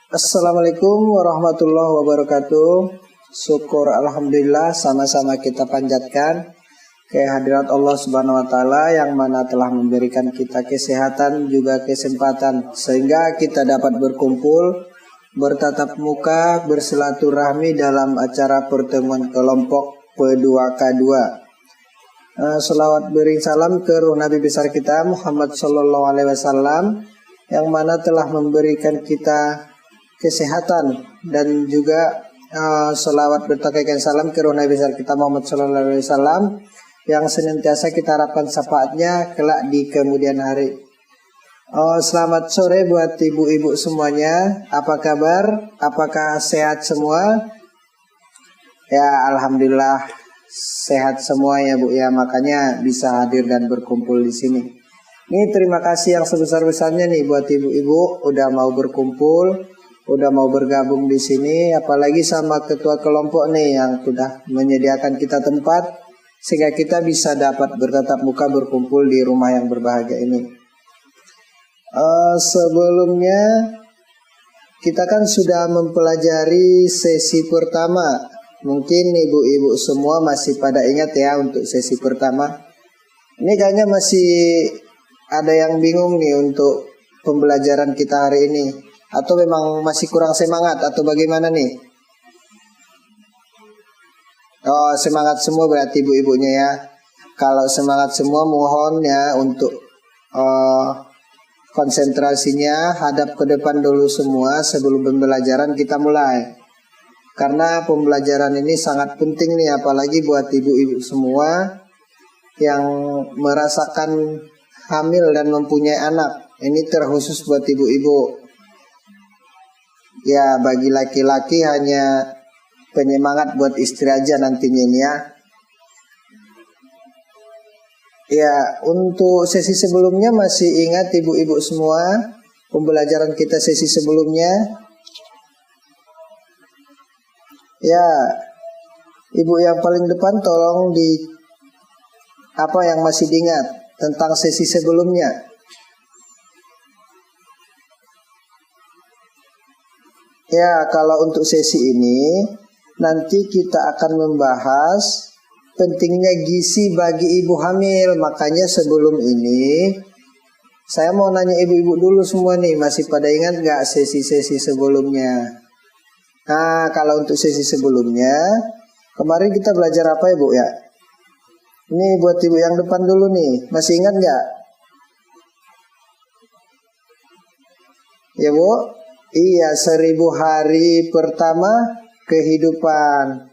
Assalamualaikum warahmatullahi wabarakatuh. Syukur alhamdulillah sama-sama kita panjatkan kehadirat Allah Subhanahu wa taala yang mana telah memberikan kita kesehatan juga kesempatan sehingga kita dapat berkumpul, bertatap muka, bersilaturahmi dalam acara pertemuan kelompok P2K2. Selawat beri salam ke ruh Nabi besar kita Muhammad sallallahu alaihi wasallam yang mana telah memberikan kita kesehatan dan juga selawat bertakaikan salam ke ruh Nabi besar kita Muhammad sallallahu alaihi wasallam yang senantiasa kita harapkan syafaatnya kelak di kemudian hari. Selamat sore buat ibu-ibu semuanya. Apa kabar? Apakah sehat semua? Ya, alhamdulillah sehat semua ya Bu ya, makanya bisa hadir dan berkumpul di sini. Ini terima kasih yang sebesar-besarnya nih buat ibu-ibu udah mau berkumpul, udah mau bergabung di sini, apalagi sama ketua kelompok nih yang sudah menyediakan kita tempat sehingga kita bisa dapat bertatap muka berkumpul di rumah yang berbahagia ini. Sebelumnya kita kan sudah mempelajari sesi pertama. Mungkin ibu-ibu semua masih pada ingat ya untuk sesi pertama. Ini kayaknya masih ada yang bingung nih untuk pembelajaran kita hari ini. Atau memang masih kurang semangat atau bagaimana nih? Oh, semangat semua berarti ibu-ibunya ya. Kalau semangat semua mohon ya untuk konsentrasinya hadap ke depan dulu semua sebelum pembelajaran kita mulai. Karena pembelajaran ini sangat penting nih apalagi buat ibu-ibu semua yang merasakan hamil dan mempunyai anak. Ini terkhusus buat ibu-ibu. Ya, bagi laki-laki hanya penyemangat buat istri aja nantinya ini ya. Ya, untuk sesi sebelumnya masih ingat ibu-ibu semua pembelajaran kita sesi sebelumnya? Ya, ibu yang paling depan tolong di apa yang masih diingat tentang sesi sebelumnya. Ya, kalau untuk sesi ini nanti kita akan membahas pentingnya gizi bagi ibu hamil. Makanya sebelum ini saya mau nanya ibu-ibu dulu semua nih, masih pada ingat gak sesi-sesi sebelumnya? Nah, kalau untuk sesi sebelumnya kemarin kita belajar apa ya Bu ya? Ini buat ibu yang depan dulu nih, masih ingat gak? Ya Bu? Iya, 1000 hari pertama kehidupan.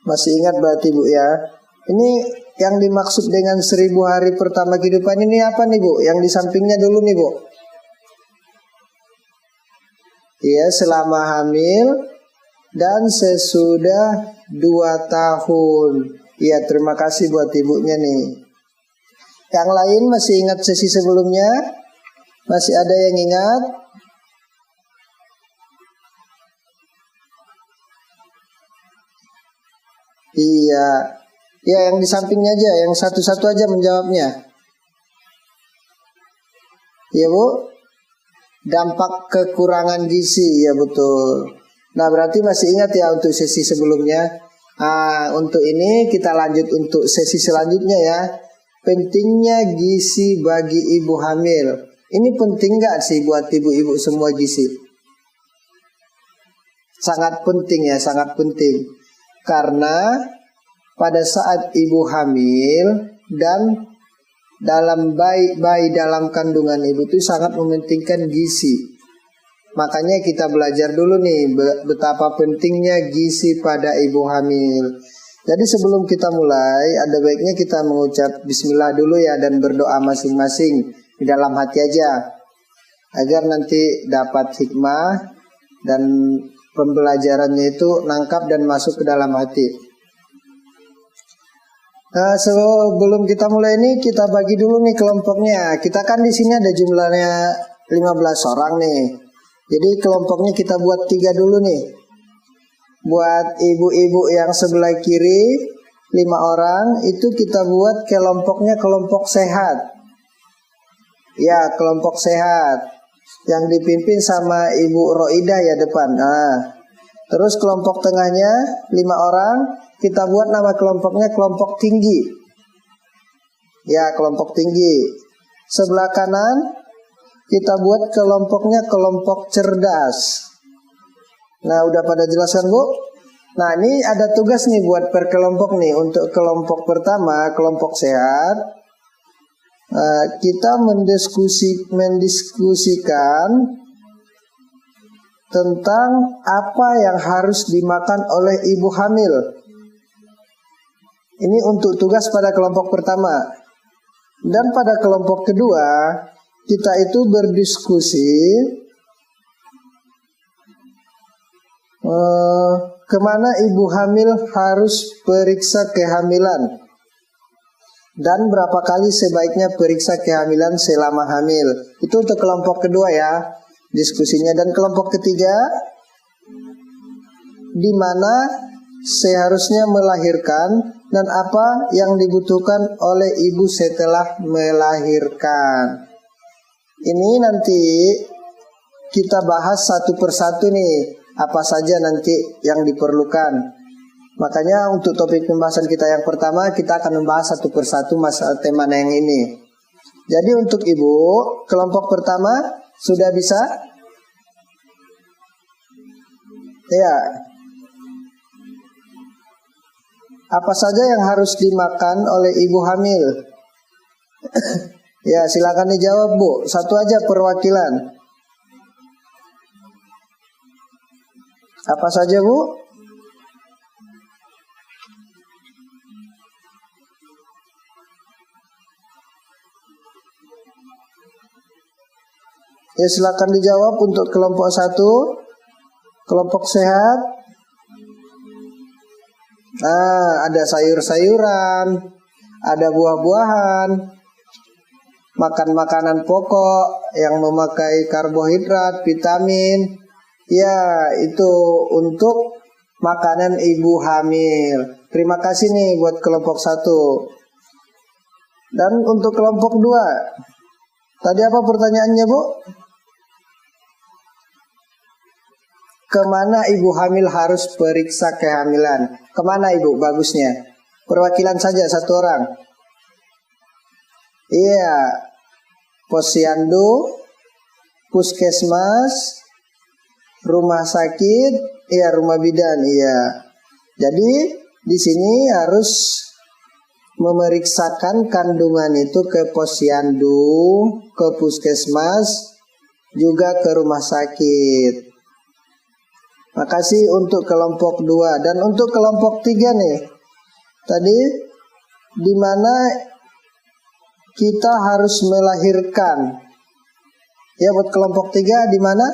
Masih ingat berarti Bu ya? Ini yang dimaksud dengan 1000 hari pertama kehidupan ini apa nih Bu? Yang di sampingnya dulu nih Bu. Iya, selama hamil dan sesudah 2 tahun. Iya, terima kasih buat ibunya nih. Yang lain masih ingat sesi sebelumnya? Masih ada yang ingat? Iya, ya yang di sampingnya aja, yang satu-satu aja menjawabnya. Iya Bu, dampak kekurangan gizi, ya betul. Nah berarti masih ingat ya untuk sesi sebelumnya. Untuk ini kita lanjut untuk sesi selanjutnya ya. Pentingnya gizi bagi ibu hamil. Ini penting gak sih buat ibu-ibu semua gizi? Sangat penting ya, sangat penting. Karena pada saat ibu hamil dan dalam bayi dalam kandungan ibu itu sangat mementingkan gizi. Makanya kita belajar dulu nih betapa pentingnya gizi pada ibu hamil. Jadi sebelum kita mulai ada baiknya kita mengucap bismillah dulu ya dan berdoa masing-masing di dalam hati aja. Agar nanti dapat hikmah dan pembelajarannya itu nangkap dan masuk ke dalam hati. Nah, sebelum kita mulai ini kita bagi dulu nih kelompoknya. Kita kan di sini ada jumlahnya 15 orang nih. Jadi kelompoknya kita buat 3 dulu nih. Buat ibu-ibu yang sebelah kiri 5 orang itu kita buat kelompoknya kelompok sehat. Ya, kelompok sehat. yang dipimpin sama Ibu Roidah ya depan. Nah, terus kelompok tengahnya 5 orang, kita buat nama kelompoknya kelompok tinggi. Ya, kelompok tinggi. Sebelah kanan kita buat kelompoknya kelompok cerdas. Nah, udah pada jelaskan Bu? Nah, ini ada tugas nih buat per kelompok nih. Untuk kelompok pertama, kelompok sehat, kita mendiskusikan tentang apa yang harus dimakan oleh ibu hamil. Ini untuk tugas pada kelompok pertama. Dan pada kelompok kedua, kita itu berdiskusi kemana ibu hamil harus periksa kehamilan dan berapa kali sebaiknya periksa kehamilan selama hamil. Itu untuk kelompok kedua ya diskusinya. Dan kelompok ketiga, di mana seharusnya melahirkan dan apa yang dibutuhkan oleh ibu setelah melahirkan. Ini nanti kita bahas satu persatu nih, apa saja nanti yang diperlukan. Makanya untuk topik pembahasan kita yang pertama, kita akan membahas satu persatu masalah tema yang ini. Jadi untuk ibu, kelompok pertama sudah bisa? Ya. Apa saja yang harus dimakan oleh ibu hamil? Ya, silakan dijawab Bu. Satu aja perwakilan. Apa saja Bu? Ya, silakan dijawab untuk kelompok 1, kelompok sehat. Nah, ada sayur-sayuran, ada buah-buahan, makan makanan pokok yang memakai karbohidrat, vitamin. Ya, itu untuk makanan ibu hamil. Terima kasih nih buat kelompok 1. Dan untuk kelompok 2, tadi apa pertanyaannya Bu? Kemana ibu hamil harus periksa kehamilan? Kemana ibu bagusnya? Perwakilan saja satu orang. Iya, posyandu, puskesmas, rumah sakit, iya rumah bidan, iya. Jadi di sini harus memeriksakan kandungan itu ke posyandu, ke puskesmas, juga ke rumah sakit. Makasih untuk kelompok 2. Dan untuk kelompok 3 nih, tadi di mana kita harus melahirkan. Ya, buat kelompok 3 di mana?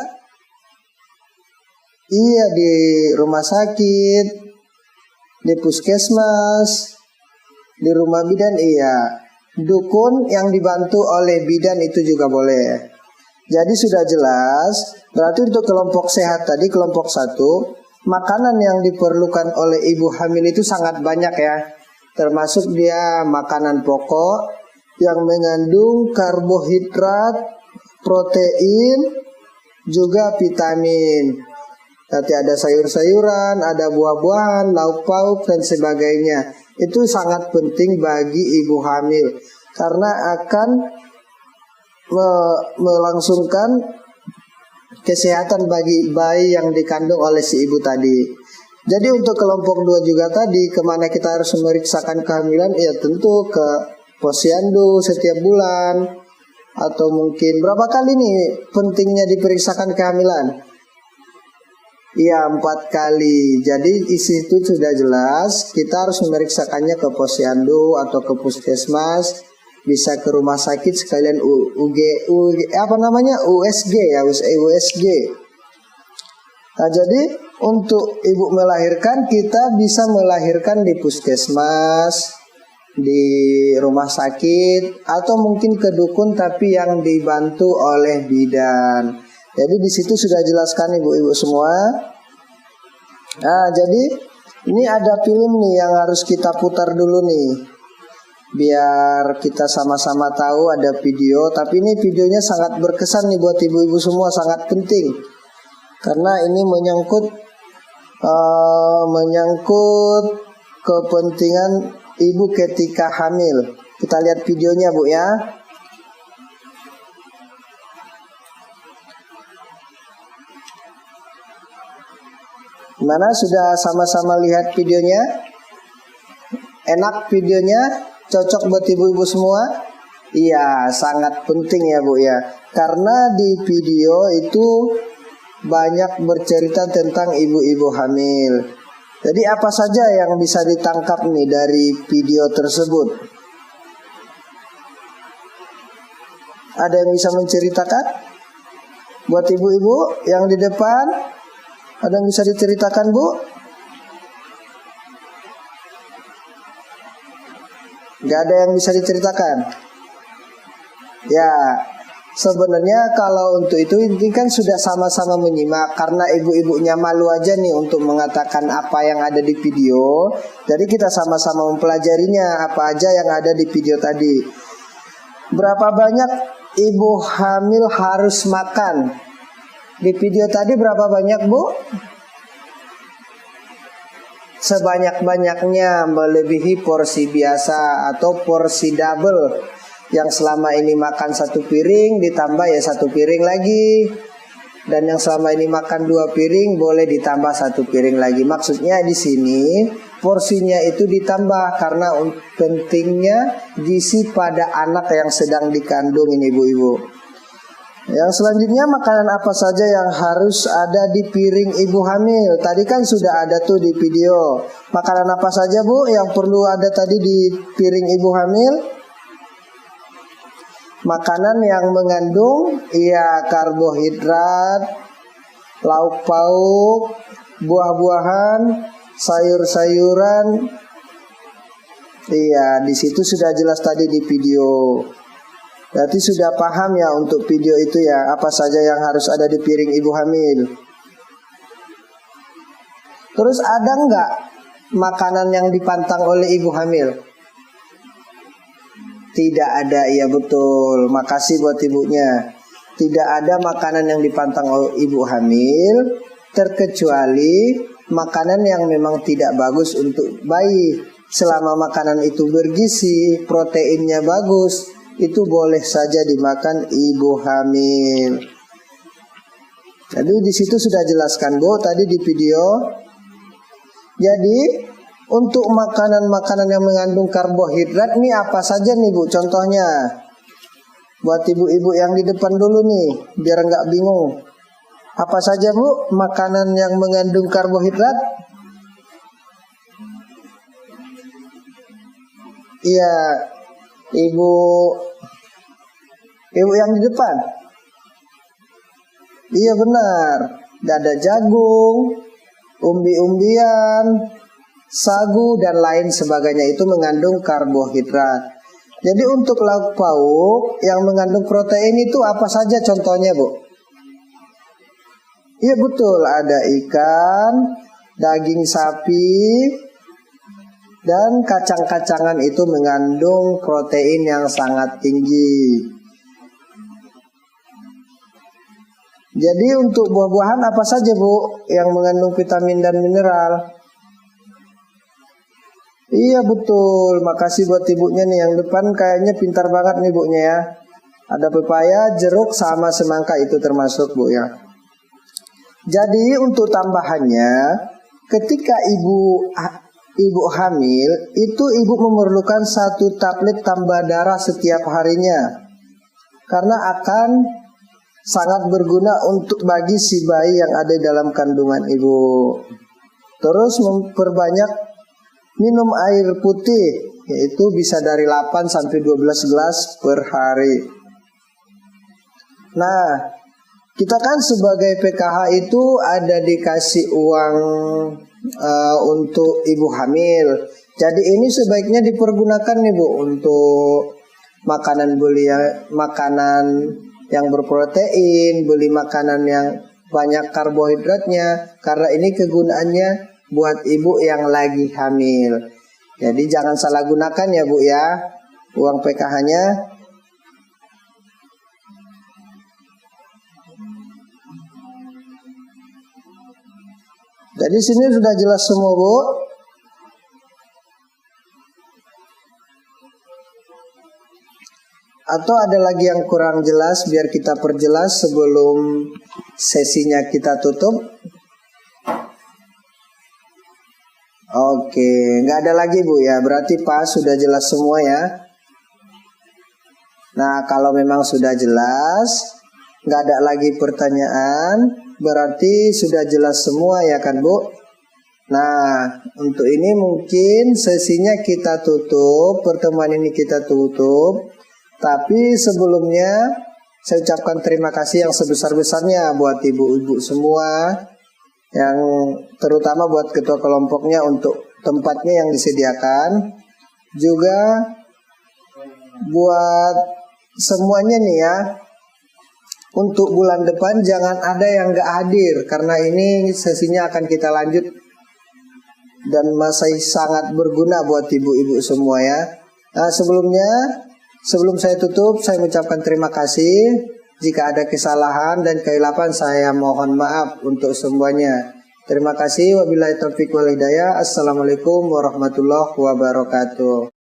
Iya, di rumah sakit, di puskesmas, di rumah bidan, iya. Dukun yang dibantu oleh bidan itu juga boleh. Jadi sudah jelas, berarti untuk kelompok sehat tadi, kelompok 1, makanan yang diperlukan oleh ibu hamil itu sangat banyak ya. Termasuk dia makanan pokok yang mengandung karbohidrat, protein, juga vitamin. Nanti ada sayur-sayuran, ada buah-buahan, lauk pauk dan sebagainya. Itu sangat penting bagi ibu hamil karena akan melangsungkan kesehatan bagi bayi yang dikandung oleh si ibu tadi. Jadi untuk kelompok 2 juga tadi, kemana kita harus memeriksakan kehamilan? Ya tentu ke posyandu setiap bulan. Atau mungkin berapa kali nih pentingnya diperiksakan kehamilan? Iya 4 kali. Jadi isi itu sudah jelas. Kita harus memeriksakannya ke posyandu atau ke puskesmas. Bisa ke rumah sakit sekalian USG ya, USG. Nah, jadi untuk ibu melahirkan, kita bisa melahirkan di puskesmas, di rumah sakit, atau mungkin ke dukun tapi yang dibantu oleh bidan. Jadi di situ sudah jelaskan ibu-ibu semua. Nah, jadi ini ada film nih yang harus kita putar dulu nih. biar kita sama-sama tahu ada video. Tapi ini videonya sangat berkesan nih buat ibu-ibu semua, sangat penting karena ini menyangkut kepentingan ibu ketika hamil. Kita lihat videonya Bu ya. Gimana, sudah sama-sama lihat videonya? Enak videonya? Cocok buat ibu-ibu semua? Iya, sangat penting ya Bu ya. Karena di video itu banyak bercerita tentang ibu-ibu hamil. Jadi apa saja yang bisa ditangkap nih dari video tersebut? Ada yang bisa menceritakan? Buat ibu-ibu yang di depan, ada yang bisa diceritakan Bu? Gak ada yang bisa diceritakan. Ya, sebenarnya kalau untuk itu ini kan sudah sama-sama menyimak. Karena ibu-ibunya malu aja nih untuk mengatakan apa yang ada di video. Jadi kita sama-sama mempelajarinya apa aja yang ada di video tadi. Berapa banyak ibu hamil harus makan? Di video tadi berapa banyak Bu? Sebanyak-banyaknya, melebihi porsi biasa atau porsi double. Yang selama ini makan 1 piring ditambah ya 1 piring lagi. Dan yang selama ini makan 2 piring boleh ditambah 1 piring lagi. Maksudnya di sini porsinya itu ditambah karena pentingnya gizi pada anak yang sedang dikandung ini ibu-ibu. Yang selanjutnya, makanan apa saja yang harus ada di piring ibu hamil? Tadi kan sudah ada tuh di video. Makanan apa saja Bu yang perlu ada tadi di piring ibu hamil? Makanan yang mengandung karbohidrat, lauk pauk, buah-buahan, sayur-sayuran. Iya, di situ sudah jelas tadi di video. Berarti sudah paham ya untuk video itu ya, apa saja yang harus ada di piring ibu hamil. Terus ada nggak makanan yang dipantang oleh ibu hamil? Tidak ada, iya betul. Makasih buat ibunya. Tidak ada makanan yang dipantang oleh ibu hamil, terkecuali makanan yang memang tidak bagus untuk bayi. Selama makanan itu bergizi, proteinnya bagus, itu boleh saja dimakan ibu hamil. Jadi di situ sudah jelaskan Bu tadi di video. Jadi untuk makanan-makanan yang mengandung karbohidrat nih apa saja nih Bu? Contohnya buat ibu-ibu yang di depan dulu nih, biar nggak bingung. Apa saja Bu makanan yang mengandung karbohidrat? Iya, Ibu yang di depan. Iya benar. Ada jagung, umbi-umbian, sagu dan lain sebagainya itu mengandung karbohidrat. Jadi untuk lauk pauk yang mengandung protein itu apa saja contohnya Bu? Iya betul, ada ikan, daging sapi, dan kacang-kacangan itu mengandung protein yang sangat tinggi. Jadi untuk buah-buahan apa saja Bu yang mengandung vitamin dan mineral? Iya betul, makasih buat ibunya nih. Yang depan kayaknya pintar banget nih ibunya ya. Ada pepaya, jeruk, sama semangka itu termasuk Bu ya. Jadi untuk tambahannya, ketika ibu hamil, itu ibu memerlukan 1 tablet tambah darah setiap harinya. Karena akan sangat berguna untuk bagi si bayi yang ada dalam kandungan ibu. Terus memperbanyak minum air putih, yaitu bisa dari 8 sampai 12 gelas per hari. Nah, kita kan sebagai PKH itu ada dikasih uang untuk ibu hamil. Jadi ini sebaiknya dipergunakan nih Bu untuk makanan yang berprotein, beli makanan yang banyak karbohidratnya, karena ini kegunaannya buat ibu yang lagi hamil. Jadi jangan salah gunakan ya Bu ya. uang PKH-nya. Jadi sini sudah jelas semua, Bu. Atau ada lagi yang kurang jelas biar kita perjelas sebelum sesinya kita tutup? Oke, nggak ada lagi, Bu ya. Berarti pas sudah jelas semua ya. Nah, kalau memang sudah jelas, nggak ada lagi pertanyaan, berarti sudah jelas semua ya kan, Bu? Nah, untuk ini mungkin sesinya kita tutup, pertemuan ini kita tutup. Tapi sebelumnya saya ucapkan terima kasih yang sebesar-besarnya buat ibu-ibu semua, yang terutama buat ketua kelompoknya untuk tempatnya yang disediakan, juga buat semuanya nih ya. Untuk bulan depan jangan ada yang gak hadir, karena ini sesinya akan kita lanjut dan masih sangat berguna buat ibu-ibu semua ya. Nah, sebelum saya tutup, saya mengucapkan terima kasih. Jika ada kesalahan dan kehilapan, saya mohon maaf untuk semuanya. Terima kasih. Wabillahi taufiq wal hidayah. Assalamualaikum warahmatullahi wabarakatuh.